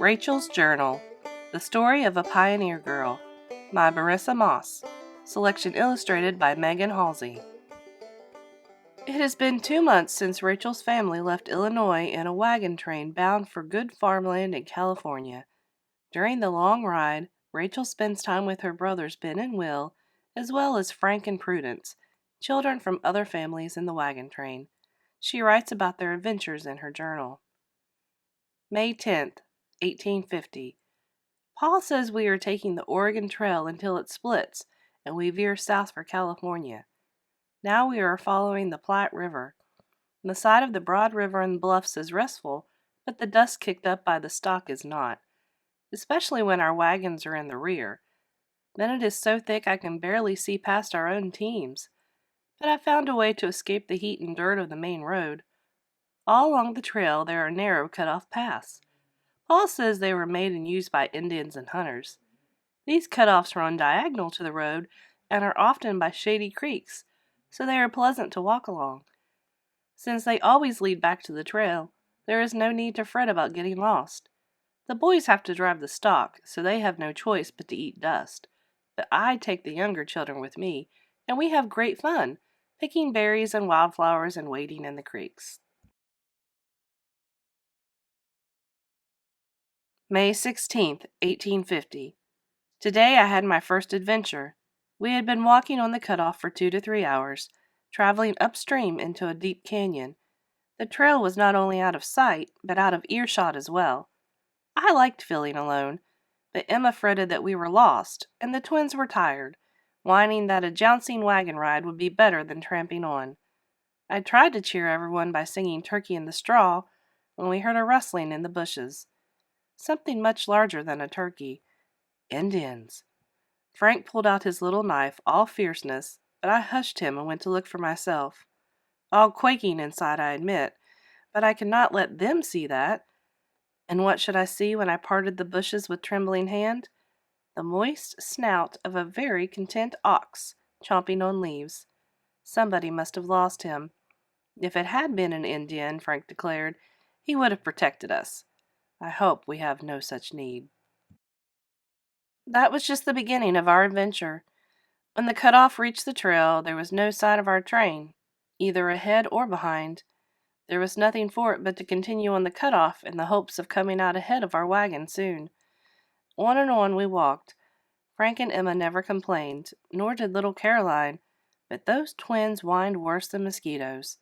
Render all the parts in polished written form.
Rachel's Journal, The Story of a Pioneer Girl, by Marissa Moss. Selection illustrated by Megan Halsey. It has been 2 months since Rachel's family left Illinois in a wagon train bound for good farmland in California. During the long ride, Rachel spends time with her brothers Ben and Will, as well as Frank and Prudence, children from other families in the wagon train. She writes about their adventures in her journal. May 10th, 1850. Paul says we are taking the Oregon Trail until it splits and we veer south for California. Now we are following the Platte River. The sight of the broad river and bluffs is restful, but the dust kicked up by the stock is not, especially when our wagons are in the rear. Then it is so thick I can barely see past our own teams. But I found a way to escape the heat and dirt of the main road. All along the trail there are narrow cut-off paths. Paul says they were made and used by Indians and hunters. These cut-offs run diagonal to the road and are often by shady creeks, so they are pleasant to walk along. Since they always lead back to the trail, there is no need to fret about getting lost. The boys have to drive the stock, so they have no choice but to eat dust. But I take the younger children with me, and we have great fun, picking berries and wildflowers and wading in the creeks. May 16th, 1850. Today I had my first adventure. We had been walking on the cutoff for 2 to 3 hours, traveling upstream into a deep canyon. The trail was not only out of sight, but out of earshot as well. I liked feeling alone, but Emma fretted that we were lost, and the twins were tired, whining that a jouncing wagon ride would be better than tramping on. I tried to cheer everyone by singing Turkey in the Straw when we heard a rustling in the bushes. Something much larger than a turkey. Indians. Frank pulled out his little knife, all fierceness, but I hushed him and went to look for myself. All quaking inside, I admit, but I could not let them see that. And what should I see when I parted the bushes with trembling hand? The moist snout of a very content ox, chomping on leaves. Somebody must have lost him. If it had been an Indian, Frank declared, he would have protected us. I hope we have no such need. That was just the beginning of our adventure. When the cutoff reached the trail, there was no sign of our train, either ahead or behind. There was nothing for it but to continue on the cutoff in the hopes of coming out ahead of our wagon soon. On and on we walked. Frank and Emma never complained, nor did little Caroline, but those twins whined worse than mosquitoes.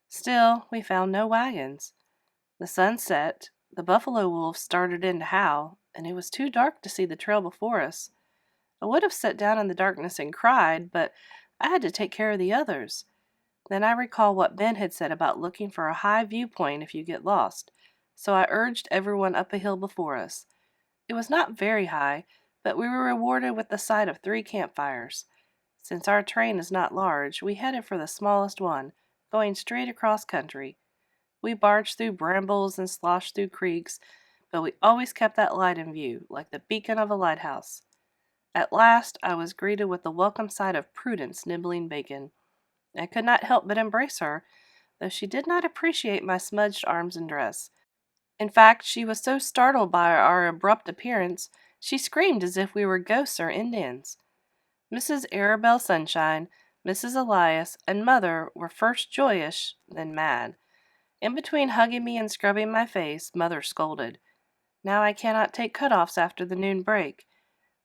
Still, we found no wagons. The sun set. The buffalo wolves started in to howl, and it was too dark to see the trail before us. I would have sat down in the darkness and cried, but I had to take care of the others. Then I recalled what Ben had said about looking for a high viewpoint if you get lost, so I urged everyone up a hill before us. It was not very high, but we were rewarded with the sight of 3 campfires. Since our train is not large, we headed for the smallest one, going straight across country. We barged through brambles and sloshed through creeks, but we always kept that light in view, like the beacon of a lighthouse. At last I was greeted with the welcome sight of Prudence nibbling bacon. I could not help but embrace her, though she did not appreciate my smudged arms and dress. In fact, she was so startled by our abrupt appearance, she screamed as if we were ghosts or Indians. Mrs. Arabelle Sunshine, Mrs. Elias, and Mother were first joyous, then mad. In between hugging me and scrubbing my face, Mother scolded. Now I cannot take cut-offs after the noon break.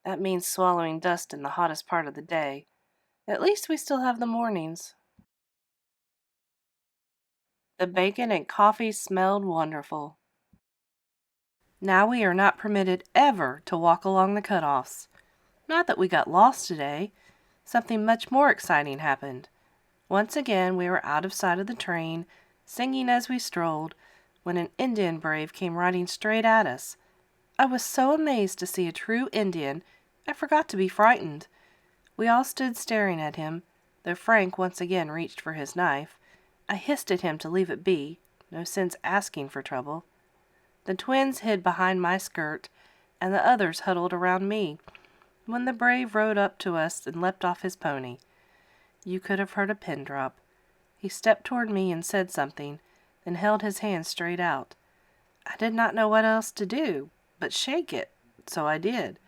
That means swallowing dust in the hottest part of the day. At least we still have the mornings. The bacon and coffee smelled wonderful. Now we are not permitted ever to walk along the cut-offs. Not that we got lost today. Something much more exciting happened. Once again we were out of sight of the train, singing as we strolled, when an Indian brave came riding straight at us. I was so amazed to see a true Indian, I forgot to be frightened. We all stood staring at him, though Frank once again reached for his knife. I hissed at him to leave it be, no sense asking for trouble. The twins hid behind my skirt, and the others huddled around me, when the brave rode up to us and leapt off his pony. You could have heard a pin drop. He stepped toward me and said something, then held his hand straight out. I did not know what else to do. but shake it. So I did.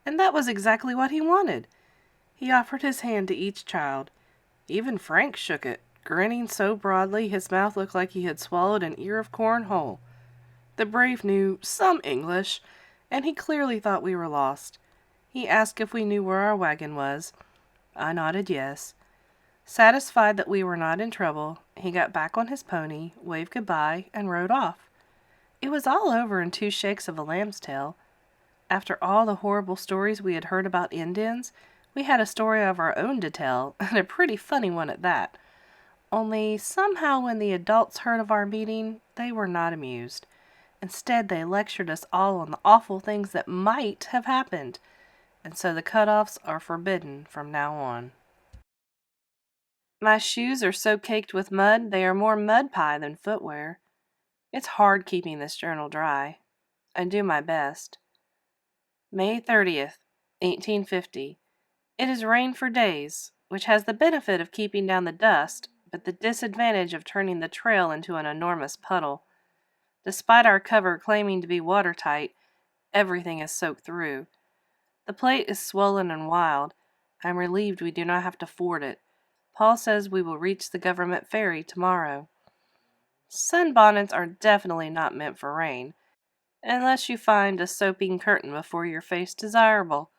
And that was exactly what he wanted. He offered his hand to each child. Even Frank shook it, grinning so broadly his mouth looked like he had swallowed an ear of corn whole. The brave knew some English, and he clearly thought we were lost. He asked if we knew where our wagon was. I nodded yes. Satisfied that we were not in trouble, he got back on his pony, waved goodbye, and rode off. It was all over in 2 shakes of a lamb's tail. After all the horrible stories we had heard about Indians, we had a story of our own to tell, and a pretty funny one at that. Only somehow when the adults heard of our meeting, they were not amused. Instead, they lectured us all on the awful things that might have happened, and so the cut-offs are forbidden from now on. My shoes are so caked with mud they are more mud pie than footwear. It's hard keeping this journal dry. I do my best. May 30th, 1850. It has rained for days, which has the benefit of keeping down the dust, but the disadvantage of turning the trail into an enormous puddle. Despite our cover claiming to be watertight, everything is soaked through. The plate is swollen and wild. I am relieved we do not have to ford it. Paul says we will reach the government ferry tomorrow. Sunbonnets are definitely not meant for rain, unless you find a soaping curtain before your face desirable.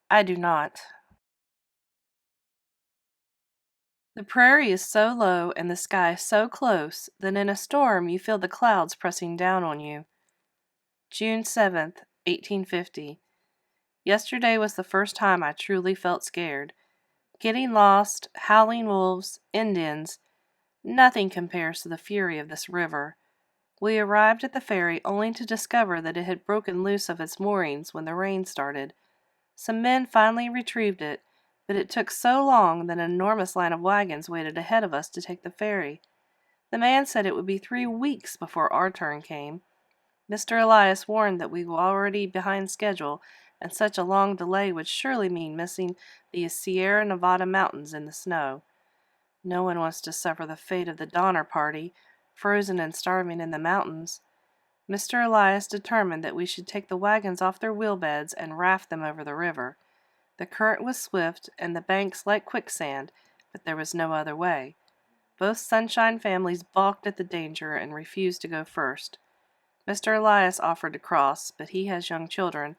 I do not. The prairie is so low and the sky so close that in a storm you feel the clouds pressing down on you. June 7th, 1850. Yesterday was the first time I truly felt scared. Getting lost, howling wolves, Indians, nothing compares to the fury of this river. We arrived at the ferry only to discover that it had broken loose of its moorings when the rain started. Some men finally retrieved it, but it took so long that an enormous line of wagons waited ahead of us to take the ferry. The man said it would be 3 weeks before our turn came. Mr. Elias warned that we were already behind schedule, and such a long delay would surely mean missing the Sierra Nevada mountains in the snow. No one wants to suffer the fate of the Donner Party, frozen and starving in the mountains. Mr. Elias determined that we should take the wagons off their wheel beds and raft them over the river. The current was swift and the banks like quicksand, but there was no other way. Both Sunshine families balked at the danger and refused to go first. Mr. Elias offered to cross, but he has young children,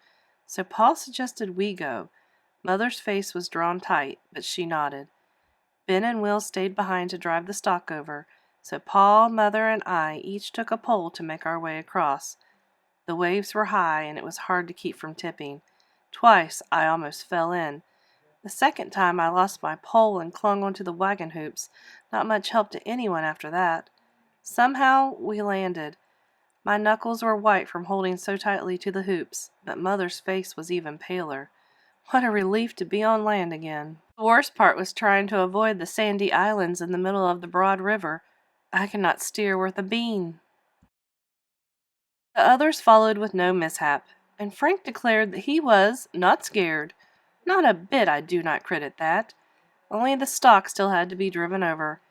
so Paul suggested we go. Mother's face was drawn tight, but she nodded. Ben and Will stayed behind to drive the stock over, so Paul, Mother, and I each took a pole to make our way across. The waves were high, and it was hard to keep from tipping. Twice I almost fell in. The second time I lost my pole and clung onto the wagon hoops, not much help to anyone after that. Somehow we landed. My knuckles were white from holding so tightly to the hoops, but Mother's face was even paler. What a relief to be on land again. The worst part was trying to avoid the sandy islands in the middle of the broad river. I could not steer worth a bean. The others followed with no mishap, and Frank declared that he was not scared. Not a bit, I do not credit that. Only the stock still had to be driven over.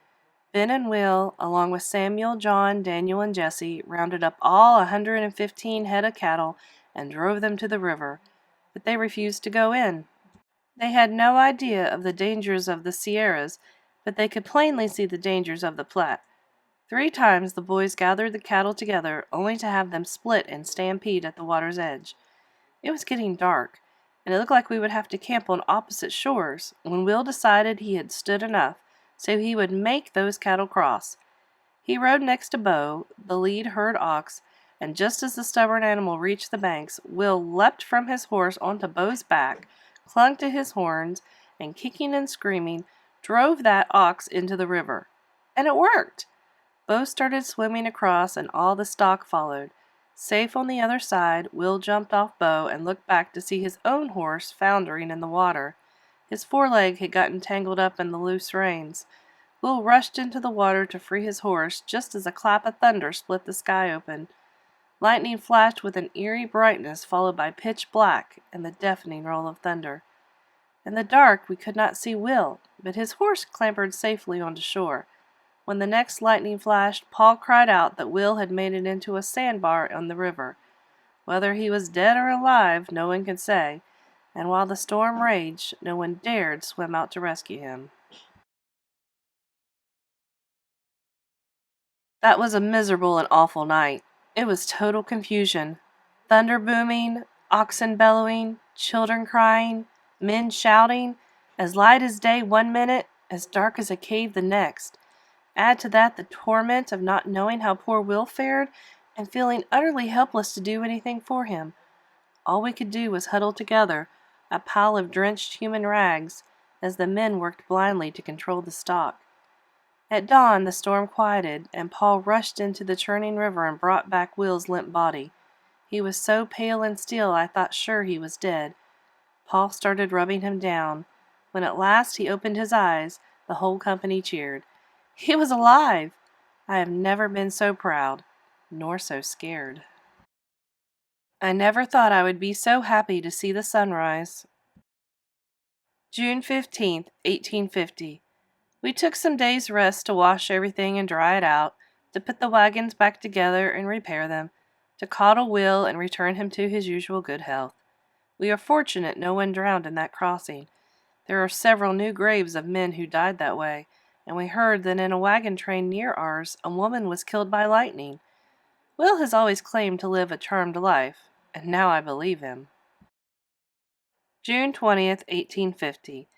Ben and Will, along with Samuel, John, Daniel, and Jesse, rounded up all 115 head of cattle and drove them to the river, but they refused to go in. They had no idea of the dangers of the Sierras, but they could plainly see the dangers of the Platte. 3 times the boys gathered the cattle together, only to have them split and stampede at the water's edge. It was getting dark, and it looked like we would have to camp on opposite shores, when Will decided he had stood enough, so he would make those cattle cross. He rode next to Bo, the lead herd ox, and just as the stubborn animal reached the banks, Will leapt from his horse onto Bo's back, clung to his horns, and kicking and screaming, drove that ox into the river. And it worked! Bo started swimming across, and all the stock followed. Safe on the other side, Will jumped off Bo and looked back to see his own horse foundering in the water. His foreleg had gotten tangled up in the loose reins. Will rushed into the water to free his horse just as a clap of thunder split the sky open. Lightning flashed with an eerie brightness followed by pitch black and the deafening roll of thunder. In the dark we could not see Will, but his horse clambered safely onto shore. When the next lightning flashed, Paul cried out that Will had made it into a sandbar on the river. Whether he was dead or alive, no one could say, and while the storm raged, no one dared swim out to rescue him. That was a miserable and awful night. It was total confusion. Thunder booming, oxen bellowing, children crying, men shouting, as light as day one minute, as dark as a cave the next. Add to that the torment of not knowing how poor Will fared and feeling utterly helpless to do anything for him. All we could do was huddle together, a pile of drenched human rags, as the men worked blindly to control the stock. At dawn the storm quieted, and Paul rushed into the churning river and brought back Will's limp body. He was so pale and still I thought sure he was dead. Paul started rubbing him down. When at last he opened his eyes, the whole company cheered. He was alive! I have never been so proud, nor so scared. I never thought I would be so happy to see the sunrise. June 15th, 1850. We took some days' rest to wash everything and dry it out, to put the wagons back together and repair them, to coddle Will and return him to his usual good health. We are fortunate no one drowned in that crossing. There are several new graves of men who died that way, and we heard that in a wagon train near ours a woman was killed by lightning. Will has always claimed to live a charmed life, and now I believe him. June 20th, 1850.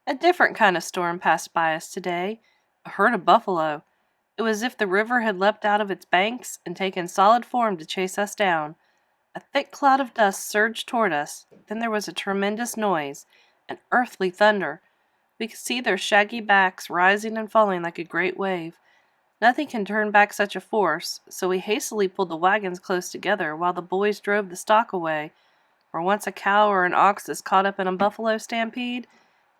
A different kind of storm passed by us today. A herd of buffalo. It was as if the river had leapt out of its banks and taken solid form to chase us down. A thick cloud of dust surged toward us. Then there was a tremendous noise, an earthly thunder. We could see their shaggy backs rising and falling like a great wave. Nothing can turn back such a force, so we hastily pulled the wagons close together while the boys drove the stock away. For once a cow or an ox is caught up in a buffalo stampede,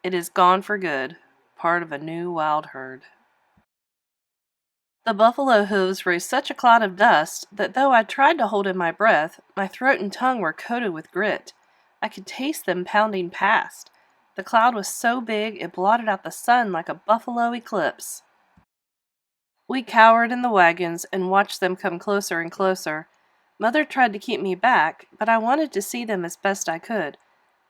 it is gone for good, part of a new wild herd. The buffalo hooves raised such a cloud of dust that though I tried to hold in my breath, my throat and tongue were coated with grit. I could taste them pounding past. The cloud was so big it blotted out the sun like a buffalo eclipse. We cowered in the wagons and watched them come closer and closer. Mother tried to keep me back, but I wanted to see them as best I could.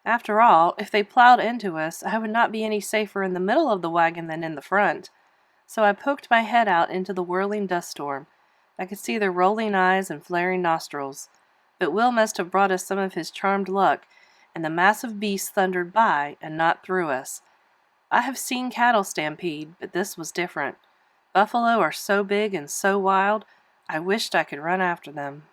After all, if they plowed into us, I would not be any safer in the middle of the wagon than in the front. So I poked my head out into the whirling dust storm. I could see their rolling eyes and flaring nostrils. But Will must have brought us some of his charmed luck, and the massive beast thundered by and not through us. I have seen cattle stampede, but this was different. Buffalo are so big and so wild, I wished I could run after them.